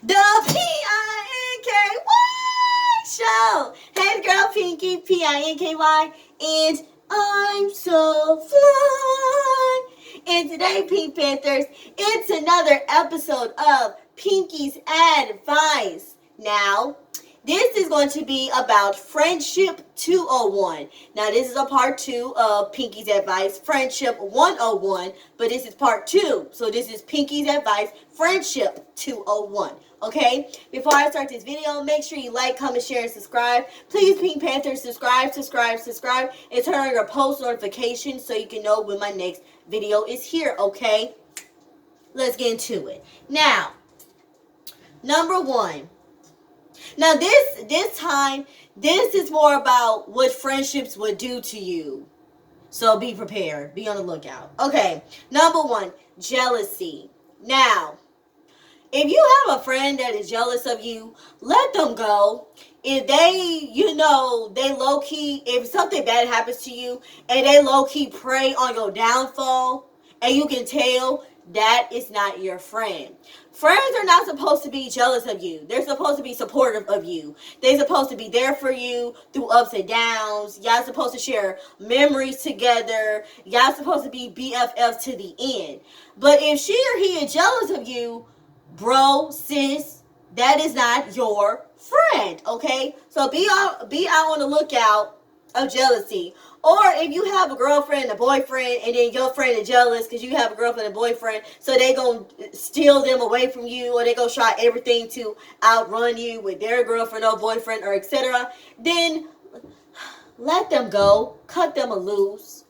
The Pinky Show. Hey, girl, Pinky, Pinky, and I'm so fly. And today, Pink Panthers, it's another episode of Pinky's Advice. Now, this is going to be about Friendship 201. Now, this is a part 2 of Pinky's Advice, Friendship 101, but this is part 2. So, this is Pinky's Advice, Friendship 201. Okay? Before I start this video, make sure you like, comment, share, and subscribe. Please, Pink Panthers, subscribe, and turn on your post notifications so you can know when my next video is here, okay? Let's get into it. Now, number 1. Now, this time, this is more about what friendships would do to you. So be prepared. Be on the lookout. Okay, number 1, jealousy. Now, if you have a friend that is jealous of you, let them go. If they, they low-key, if something bad happens to you, and they low-key prey on your downfall, and you can tell, that is not your friend. Friends are not supposed to be jealous of you. They're supposed to be supportive of you. They're supposed to be there for you through ups and downs. Y'all supposed to share memories together. Y'all supposed to be BFFs to the end. But if she or he is jealous of you, bro, sis, that is not your friend, okay? So be out on the lookout of jealousy. Or if you have a girlfriend and a boyfriend, and then your friend is jealous because you have a girlfriend and a boyfriend, so they gonna steal them away from you, or they gonna try everything to outrun you with their girlfriend or boyfriend, or etc., then let them go. Cut them loose.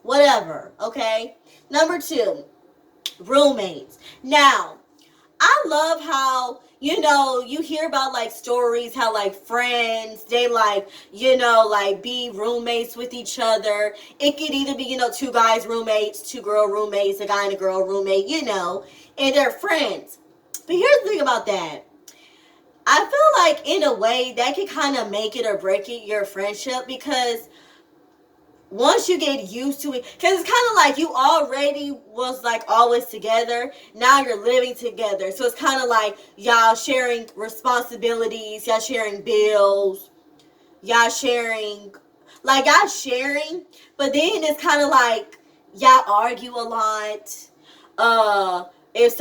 Whatever, okay? Number 2, roommates. Now, I love how, you hear about, stories, how, friends, they, be roommates with each other. It could either be, 2 guys roommates, 2 girl roommates, a guy and a girl roommate, and they're friends. But here's the thing about that. I feel like, in a way, that can kind of make it or break it, your friendship, because once you get used to it, because it's kind of like you already was always together, now you're living together, so it's kind of like y'all sharing responsibilities, y'all sharing bills, y'all sharing, but then it's kind of like y'all argue a lot. If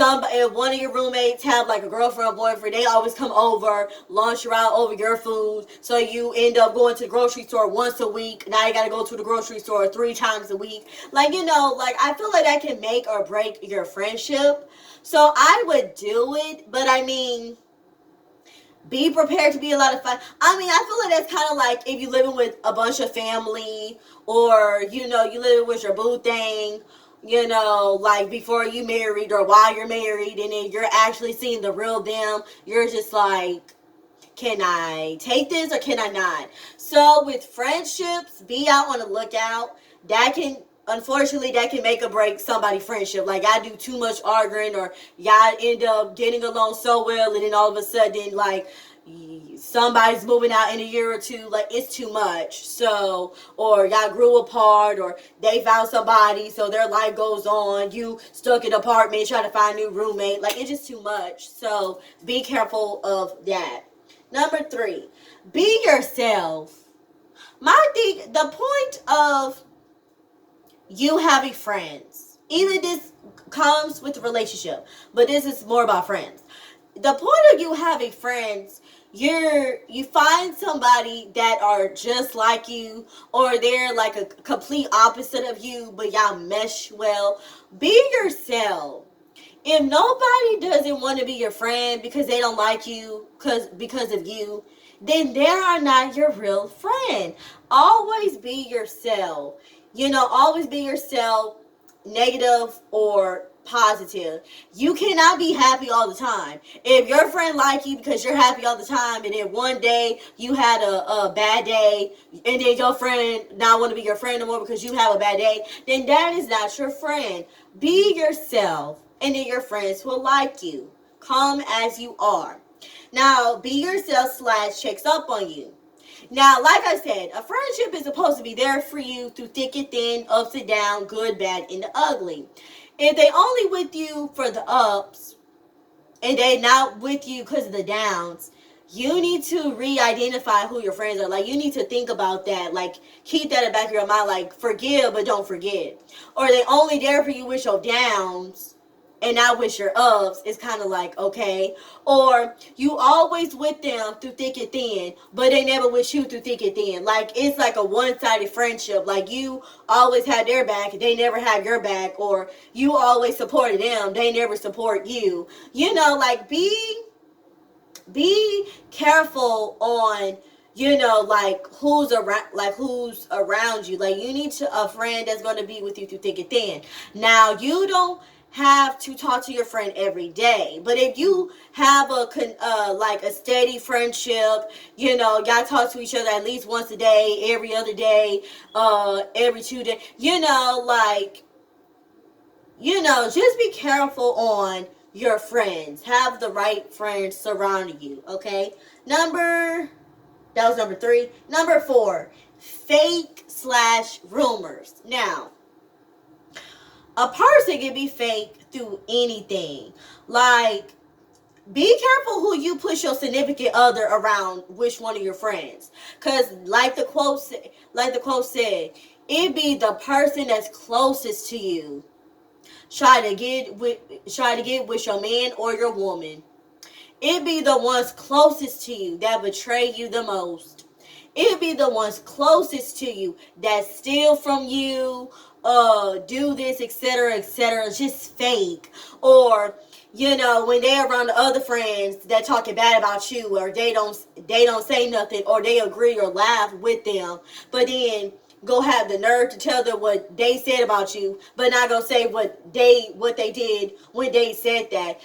one of your roommates have a girlfriend or boyfriend, they always come over, launch around over your food, so you end up going to the grocery store once a week. Now you gotta go to the grocery store 3 times a week. I feel like that can make or break your friendship. So I would do it, but I mean, be prepared to be a lot of fun. I mean, I feel like that's kind of like if you're living with a bunch of family, or, you living with your boo thing, before you married or while you're married, and then you're actually seeing the real them. You're just like, can I take this or can I not? So with friendships, be out on the lookout. Unfortunately, that can make or break somebody's friendship. I do too much arguing, or y'all end up getting along so well, and then all of a sudden, somebody's moving out in a year or two, it's too much. So, or y'all grew apart, or they found somebody, so their life goes on. You stuck in an apartment trying to find a new roommate. It's just too much. So, be careful of that. Number 3, be yourself. The point of you having friends, either this comes with a relationship, but this is more about friends. The point of you having friends, you find somebody that are just like you, or they're a complete opposite of you, but y'all mesh well. Be yourself. If nobody doesn't want to be your friend because they don't like you because of you, then they are not your real friend. Always be yourself. Always be yourself, negative or positive. You cannot be happy all the time. If your friend like you because you're happy all the time, and then one day you had a bad day, and then your friend not want to be your friend no more because you have a bad day, then that is not your friend. Be yourself, and then your friends will like you. Come as you are. Now, be yourself / checks up on you. Now, like I said, a friendship is supposed to be there for you through thick and thin, ups and downs, good, bad, and the ugly. If they only with you for the ups, and they not with you because of the downs, you need to re-identify who your friends are. Like, you need to think about that. Like, keep that in the back of your mind. Like, forgive, but don't forget. Or they only there for you with your downs and not with your ups. It's kind of like, okay. Or you always with them through thick and thin, but they never with you through thick and thin. Like, it's like a one-sided friendship. Like, you always had their back, they never had your back. Or you always supported them, they never support you. You know, like, be careful on, you know, like, who's around you. Like, you need a friend that's going to be with you through thick and thin. Now, you don't have to talk to your friend every day, but if you have like a steady friendship, you know, y'all talk to each other at least once a day, every other day, every 2 days, you know, like, you know, just be careful on your friends. Have the right friends surrounding you, okay? That was number 3. Number 4, fake/rumors. Now, a person can be fake through anything. Like, be careful who you push your significant other around, which one of your friends. Because like the quote said, it be the person that's closest to you. Try to get with your man or your woman. It be the ones closest to you that betray you the most. It be the ones closest to you that steal from you, do this, etc., etc., just fake. Or, you know, when they're around the other friends that talking bad about you, or they don't say nothing, or they agree or laugh with them, but then go have the nerve to tell them what they said about you, but not go say what they did when they said that.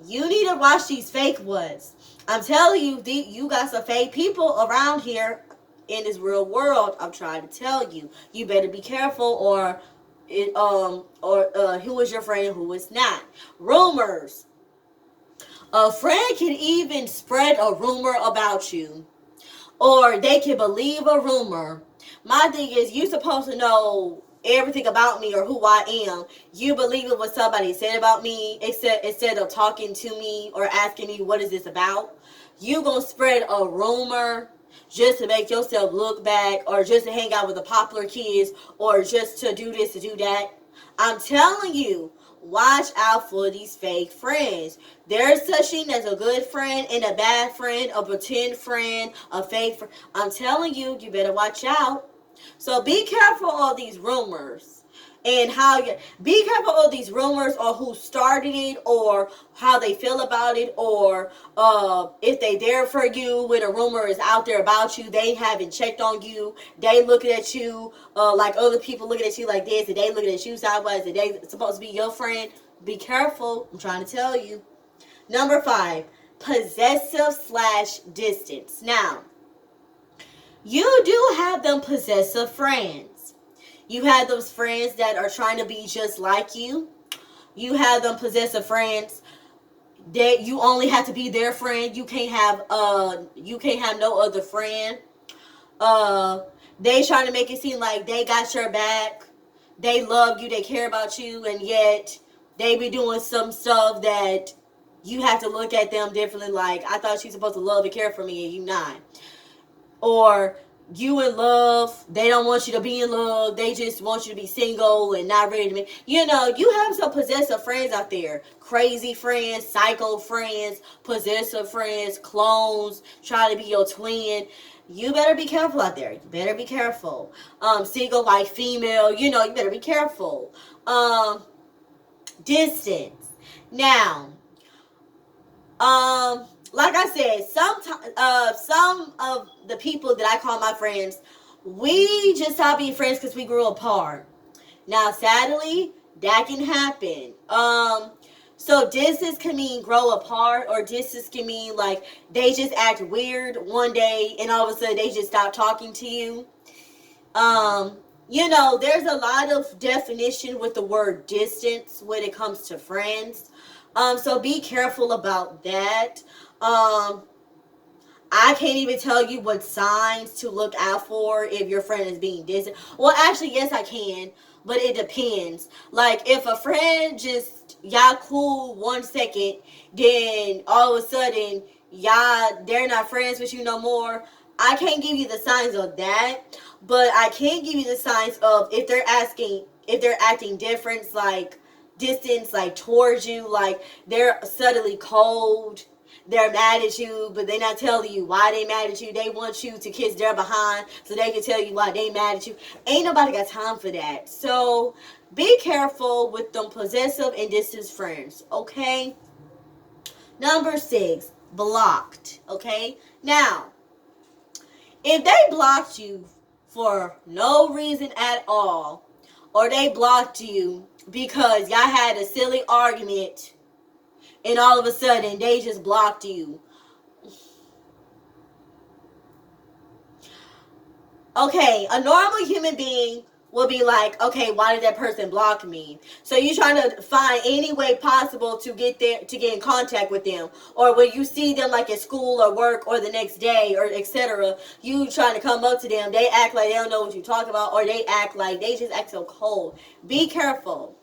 You need to watch these fake ones. I'm telling you, you got some fake people around here in this real world. I'm trying to tell you, you better be careful, or who is your friend and who is not. Rumors. A friend can even spread a rumor about you, or they can believe a rumor. My thing is, you're supposed to know everything about me or who I am. You believe in what somebody said about me, instead of talking to me or asking me what is this about. You gonna spread a rumor just to make yourself look back, or just to hang out with the popular kids, or just to do this, to do that. I'm telling you, watch out for these fake friends. There's such thing as a good friend and a bad friend, a pretend friend, a fake friend. I'm telling you, you better watch out. So be careful of these rumors, and be careful of these rumors, or who started it, or how they feel about it, or if they there for you when a rumor is out there about you, they haven't checked on you, they looking at you like other people looking at you like this, and they looking at you sideways, and they supposed to be your friend. Be careful. I'm trying to tell you. Number 5, possessive/distance. Now, you do have them possessive friends. You have those friends that are trying to be just like you. You have them possessive friends that you only have to be their friend. You can't have no other friend. They trying to make it seem like they got your back. They love you, they care about you, and yet they be doing some stuff that you have to look at them differently. Like, I thought she's supposed to love and care for me, and you not. Or you in love, they don't want you to be in love, they just want you to be single and not ready to be. You know, you have some possessive friends out there. Crazy friends, psycho friends, possessive friends, clones, try to be your twin. You better be careful out there. You better be careful. Single like female, you know, you better be careful. Distance. Now, like I said, some of the people that I call my friends, we just stopped being friends because we grew apart. Now, sadly, that can happen. So distance can mean grow apart, or distance can mean like they just act weird one day and all of a sudden they just stop talking to you. You know, there's a lot of definition with the word distance when it comes to friends. So be careful about that. I can't even tell you what signs to look out for if your friend is being distant. Well, actually, yes, I can, but it depends. Like, if a friend just y'all cool 1 second, then all of a sudden they're not friends with you no more. I can't give you the signs of that, but I can give you the signs of if they're acting different, like distance, like towards you, like they're subtly cold. They're mad at you, but they're not telling you why they mad at you. They want you to kiss their behind so they can tell you why they mad at you. Ain't nobody got time for that. So be careful with them possessive and distant friends, okay? Number 6, blocked, okay? Now, if they blocked you for no reason at all, or they blocked you because y'all had a silly argument and all of a sudden they just blocked you. Okay, a normal human being will be like, okay, why did that person block me? So you're trying to find any way possible to get in contact with them. Or when you see them like at school or work or the next day or etc., you trying to come up to them, they act like they don't know what you're talking about, or they just act so cold. Be careful.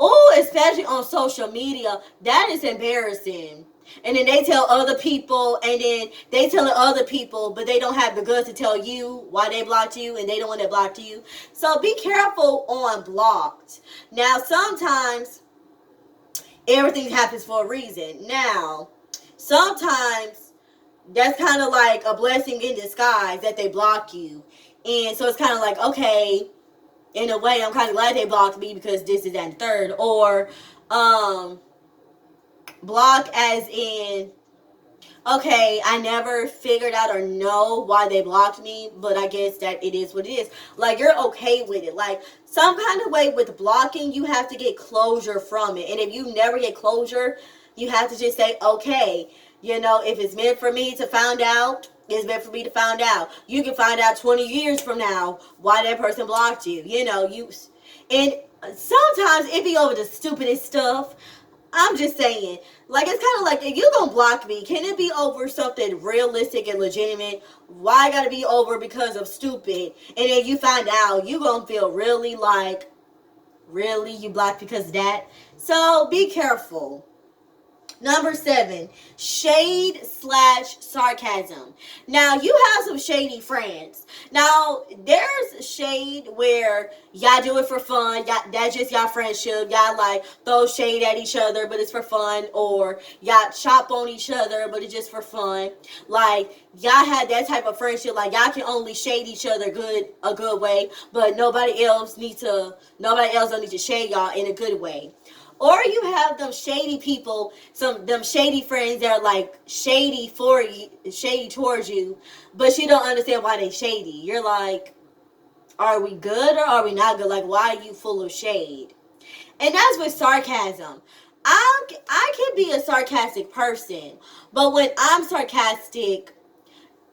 Oh, especially on social media, that is embarrassing. And then they tell other people, and then they tell other people, but they don't have the guts to tell you why they blocked you, and they don't want to block you. So be careful on blocked. Now, sometimes everything happens for a reason. Now, sometimes that's kind of like a blessing in disguise that they block you. And so it's kind of like, okay, in a way, I'm kind of glad they blocked me because this is and third. Or block as in, okay, I never figured out or know why they blocked me, but I guess that it is what it is. Like, you're okay with it. Like, some kind of way with blocking, you have to get closure from it. And if you never get closure, you have to just say, okay, you know, if it's meant for me to find out, it's meant for me to find out. You can find out 20 years from now why that person blocked you. You know, and sometimes it be over the stupidest stuff. I'm just saying, like, it's kind of like, if you gonna block me, can it be over something realistic and legitimate? Why gotta be over because of stupid? And then you find out, you gonna feel really like, really, you blocked because of that? So be careful. Number 7, shade/sarcasm. Now, you have some shady friends. Now, there's shade where y'all do it for fun. That's just y'all friendship. Y'all like throw shade at each other, but it's for fun. Or y'all chop on each other, but it's just for fun. Like, y'all had that type of friendship. Like, y'all can only shade each other a good way, but nobody else don't need to shade y'all in a good way. Or you have them shady people, them shady friends that are like shady towards you, but you don't understand why they shady. You're like, are we good or are we not good? Like, why are you full of shade? And that's with sarcasm. I can be a sarcastic person, but when I'm sarcastic,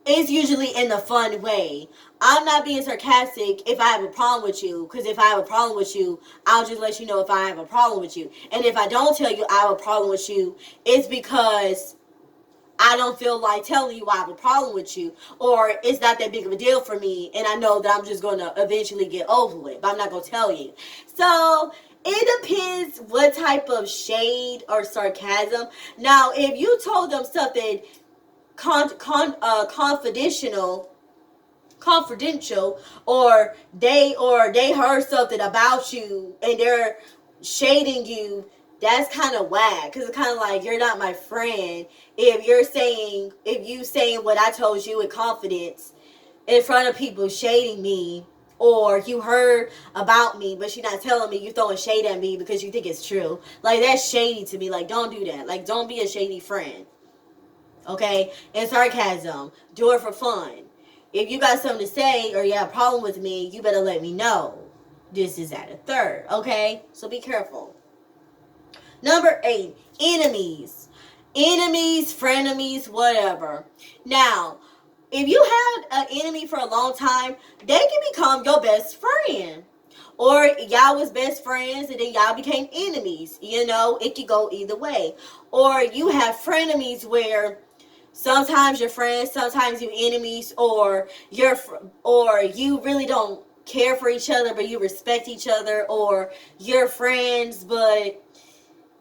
it's usually in a fun way. I'm not being sarcastic if I have a problem with you, because if I have a problem with you, I'll just let you know if I have a problem with you. And if I don't tell you I have a problem with you, it's because I don't feel like telling you I have a problem with you, or it's not that big of a deal for me, and I know that I'm just going to eventually get over it, but I'm not going to tell you. So it depends what type of shade or sarcasm. Now, if you told them something confidential, or they heard something about you and they're shading you, that's kind of whack, because it's kind of like, you're not my friend if you saying what I told you with confidence in front of people, shading me. Or you heard about me, but you're not telling me, you throwing shade at me because you think it's true. Like, that's shady to me. Like, don't do that. Like, don't be a shady friend. Okay? And sarcasm, do it for fun. If you got something to say or you have a problem with me, you better let me know. This is at a third. Okay? So be careful. Number 8, enemies. Enemies, frenemies, whatever. Now, if you had an enemy for a long time, they can become your best friend. Or y'all was best friends and then y'all became enemies. You know, it could go either way. Or you have frenemies where sometimes you're friends, sometimes you're enemies, or you really don't care for each other, but you respect each other, or you're friends, but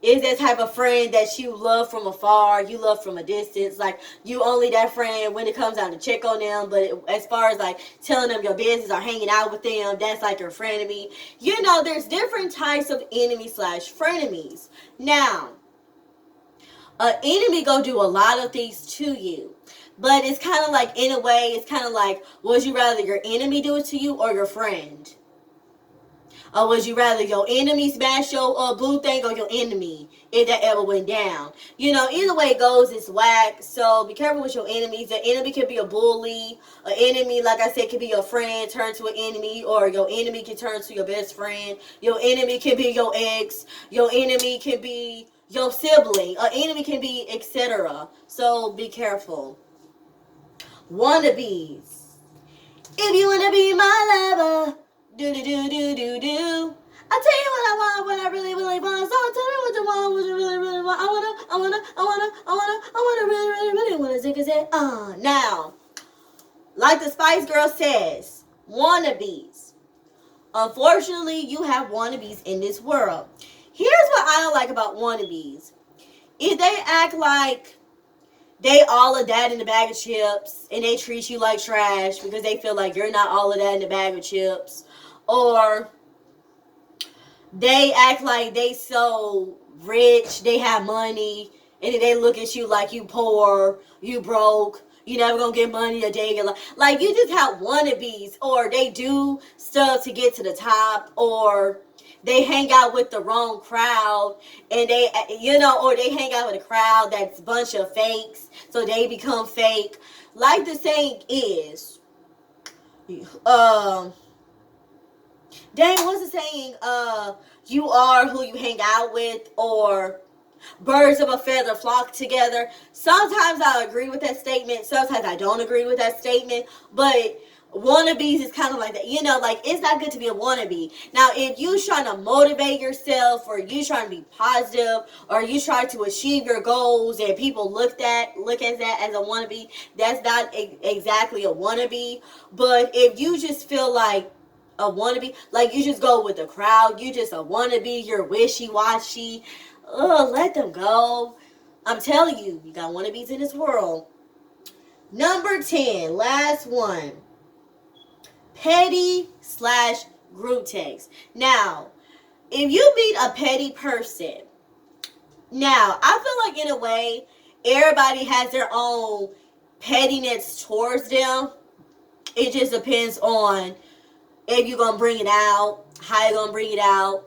is that type of friend that you love from afar, you love from a distance. Like, you only that friend when it comes down to check on them, but as far as like telling them your business or hanging out with them, that's like your frenemy. You know, there's different types of enemy slash frenemies. Now, an enemy gonna do a lot of things to you. But it's kind of like, in a way, it's kind of like, would you rather your enemy do it to you or your friend? Or would you rather your enemy smash your blue thing or your enemy if that ever went down? You know, either way it goes, it's whack. So be careful with your enemies. The enemy can be a bully. An enemy, like I said, can be your friend turn to an enemy. Or your enemy can turn to your best friend. Your enemy can be your ex. Your enemy can be your sibling. An enemy can be etc. So be careful. Wannabes. If you want to be my lover, do do do do do do. I tell you what I want, what I really, really want. So tell me what you want, what you really, really want. I wanna really, really, really wanna take a set. Now, like the Spice Girl says, wannabes. Unfortunately, you have wannabes in this world. Here's what I don't like about wannabes. If they act like they all of that in the bag of chips and they treat you like trash because they feel like you're not all of that in the bag of chips. Or they act like they so rich, they have money, and then they look at you like you poor, you broke, you never gonna get money a day in your life. Like, you just have wannabes, or they do stuff to get to the top, or they hang out with the wrong crowd, and they, you know, or they hang out with a crowd that's a bunch of fakes, so they become fake. Like the saying is, dang, what's the saying? You are who you hang out with, or birds of a feather flock together. Sometimes I agree with that statement. Sometimes I don't agree with that statement. But wannabes is kind of like that. You know, like, it's not good to be a wannabe. Now, if you trying to motivate yourself, or you trying to be positive, or you try to achieve your goals, and people look at that as a wannabe, that's not exactly a wannabe. But if you just feel like a wannabe, like you just go with the crowd, you just a wannabe, you're wishy-washy, let them go. I'm telling you, you got wannabes in this world. Number 10, last one. Petty slash group text. Now, if you meet a petty person, now, I feel like in a way, everybody has their own pettiness towards them. It just depends on if you're going to bring it out, how you're going to bring it out.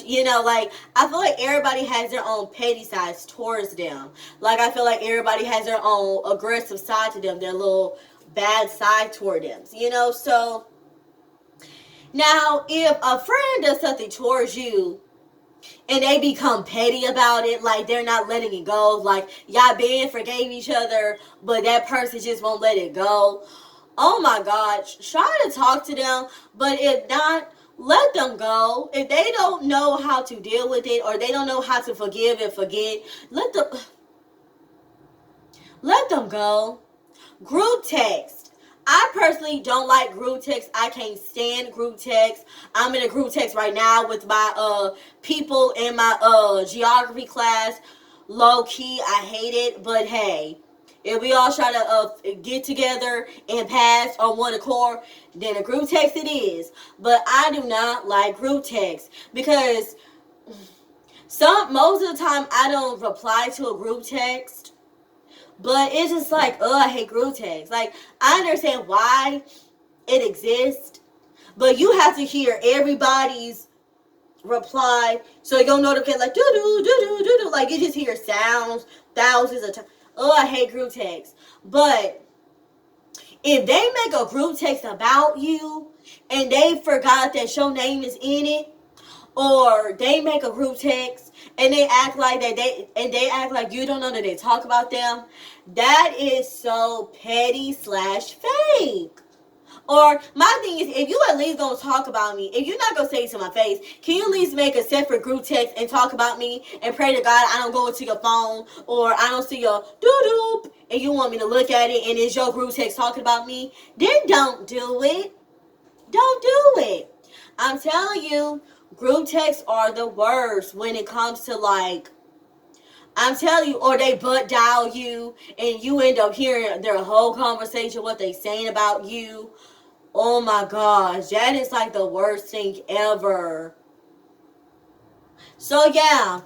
You know, like, I feel like everybody has their own petty sides towards them. Like, I feel like everybody has their own aggressive side to them, their little bad side toward them. You know, so now if a friend does something towards you and they become petty about it, like they're not letting it go, like y'all been forgave each other, but that person just won't let it go. Oh my God, try to talk to them, but if not, let them go. If they don't know how to deal with it, or they don't know how to forgive and forget, let them go. Group text. I personally don't like group text. I can't stand group text. I'm in a group text right now with my people in my geography class. Low key, I hate it, but hey, if we all try to get together and pass on one accord, then a group text it is. But I do not like group text because most of the time I don't reply to a group text. But it's just like, I hate group text. Like, I understand why it exists, but you have to hear everybody's reply, so you'll notify like do. Like, you just hear sounds thousands of times. I hate group text. But if they make a group text about you and they forgot that your name is in it, or they make a group text and they act like they act like you don't know that they talk about them, that is so petty slash fake. Or my thing is, if you at least gonna talk about me, if you're not gonna say it to my face, can you at least make a separate group text and talk about me and pray to God I don't go into your phone, or I don't see your doo-doo, and you want me to look at it and it's your group text talking about me? Then don't do it. Don't do it. I'm telling you, Group texts are the worst when it comes to like, I'm telling you, or they butt dial you and you end up hearing their whole conversation, what they saying about you. Oh my gosh, that is like the worst thing ever. So yeah,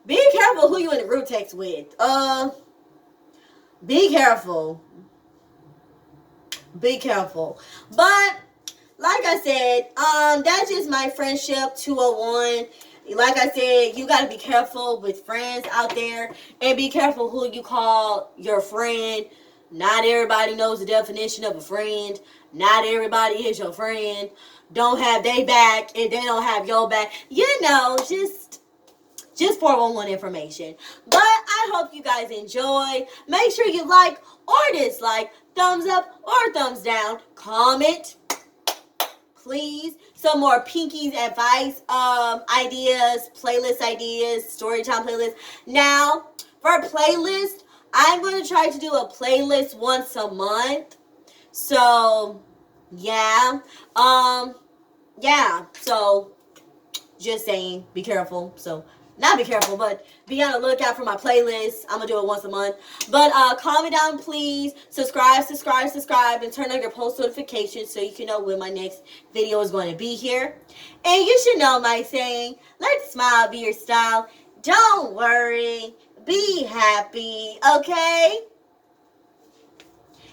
be careful who you in the group text with. Be careful. Be careful. But like I said, that's just my friendship 201. Like I said, you got to be careful with friends out there and be careful who you call your friend. Not everybody knows the definition of a friend. Not everybody is your friend. Don't have they back and they don't have your back. You know, just 411 information. But I hope you guys enjoy. Make sure you like or dislike, thumbs up or thumbs down, comment, please. Some more Pinky's advice ideas, playlist ideas, storytime playlist. Now, for playlist, I'm going to try to do a playlist once a month. So, yeah. So just saying, be careful. So, not be careful, but be on the lookout for my playlist. I'm going to do it once a month. But comment down, please. Subscribe, and turn on your post notifications so you can know when my next video is going to be here. And you should know my saying, let smile be your style. Don't worry. Be happy, okay?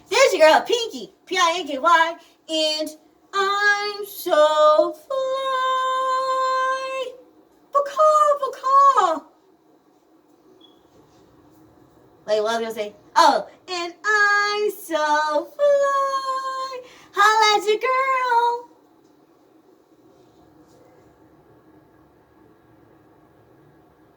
This your girl, Pinky, Pinky, and I'm so fly. Baka. Wait, what was I gonna say? Oh, and I'm so fly. Holla at your girl.